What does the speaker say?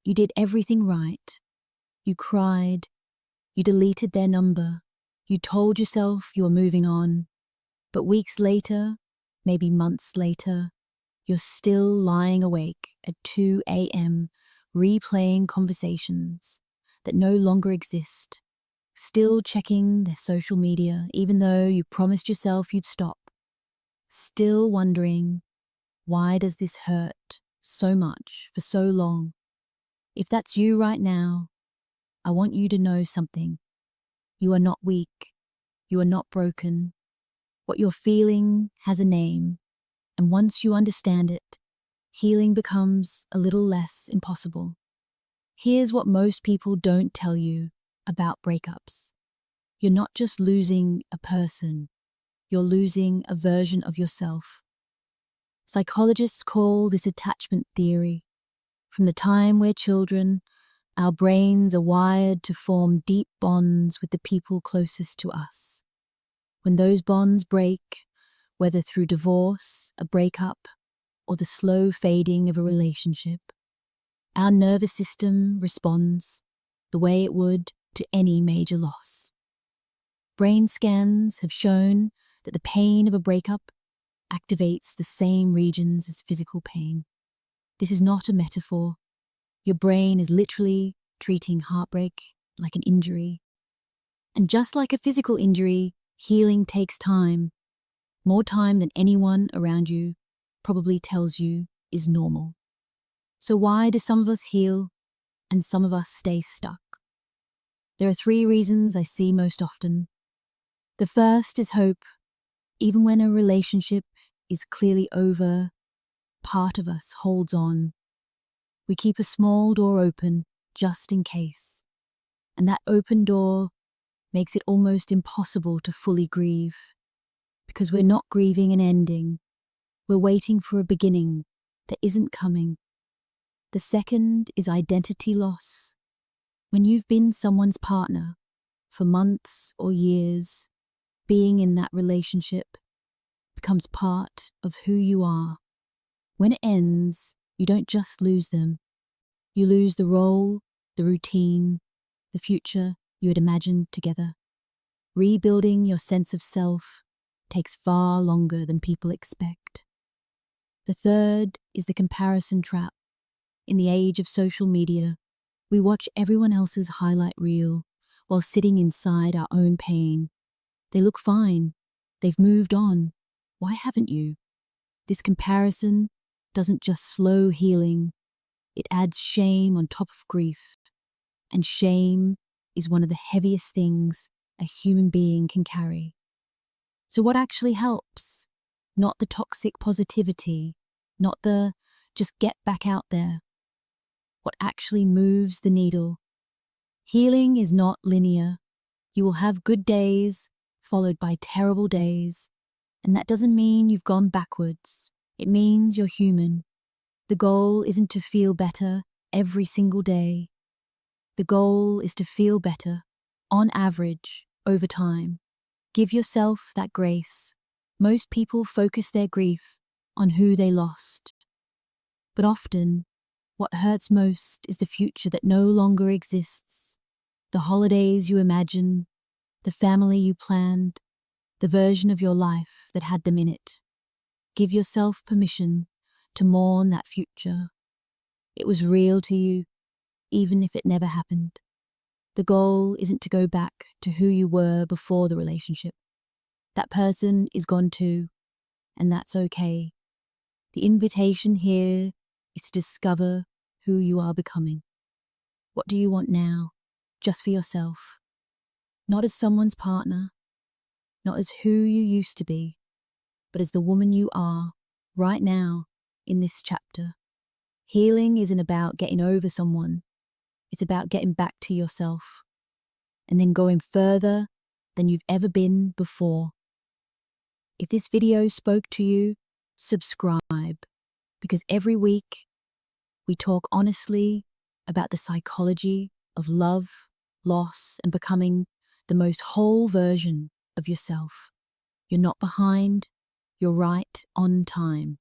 You did everything right. You cried. You deleted their number. You told yourself you were moving on. But weeks later, maybe months later, you're still lying awake at 2 a.m. replaying conversations that no longer exist, still checking their social media even though you promised yourself you'd stop, still wondering, why does this hurt so much for so long? If that's you right now, I want you to know something. You are not weak. You are not broken. What you're feeling has a name, and once you understand it, healing becomes a little less impossible. Here's what most people don't tell you about breakups. You're not just losing a person, you're losing a version of yourself. Psychologists call this attachment theory. From the time we're children, our brains are wired to form deep bonds with the people closest to us. When those bonds break, whether through divorce, a breakup, or the slow fading of a relationship, our nervous system responds the way it would to any major loss. Brain scans have shown that the pain of a breakup activates the same regions as physical pain. This is not a metaphor. Your brain is literally treating heartbreak like an injury. And just like a physical injury, healing takes time, more time than anyone around you probably tells you is normal. So why do some of us heal and some of us stay stuck? There are 3 reasons I see most often. The first is hope. Even when a relationship is clearly over, part of us holds on. We keep a small door open just in case. And that open door makes it almost impossible to fully grieve. Because we're not grieving an ending. We're waiting for a beginning that isn't coming. The second is identity loss. When you've been someone's partner for months or years, being in that relationship becomes part of who you are. When it ends, you don't just lose them. You lose the role, the routine, the future you had imagined together. Rebuilding your sense of self takes far longer than people expect. The third is the comparison trap. In the age of social media, we watch everyone else's highlight reel while sitting inside our own pain. They look fine. They've moved on. Why haven't you? This comparison doesn't just slow healing, it adds shame on top of grief. And shame is one of the heaviest things a human being can carry. So what actually helps? Not the toxic positivity, not the just get back out there. What actually moves the needle? Healing is not linear. You will have good days followed by terrible days. And that doesn't mean you've gone backwards. It means you're human. The goal isn't to feel better every single day. The goal is to feel better, on average, over time. Give yourself that grace. Most people focus their grief on who they lost. But often, what hurts most is the future that no longer exists. The holidays you imagine, the family you planned, the version of your life that had them in it. Give yourself permission to mourn that future. It was real to you, even if it never happened. The goal isn't to go back to who you were before the relationship. That person is gone too, and that's okay. The invitation here is to discover who you are becoming. What do you want now, just for yourself? Not as someone's partner, not as who you used to be, but as the woman you are right now in this chapter. Healing isn't about getting over someone. It's about getting back to yourself and then going further than you've ever been before. If this video spoke to you, subscribe, because every week we talk honestly about the psychology of love, loss, and becoming the most whole version of yourself. You're not behind, you're right on time.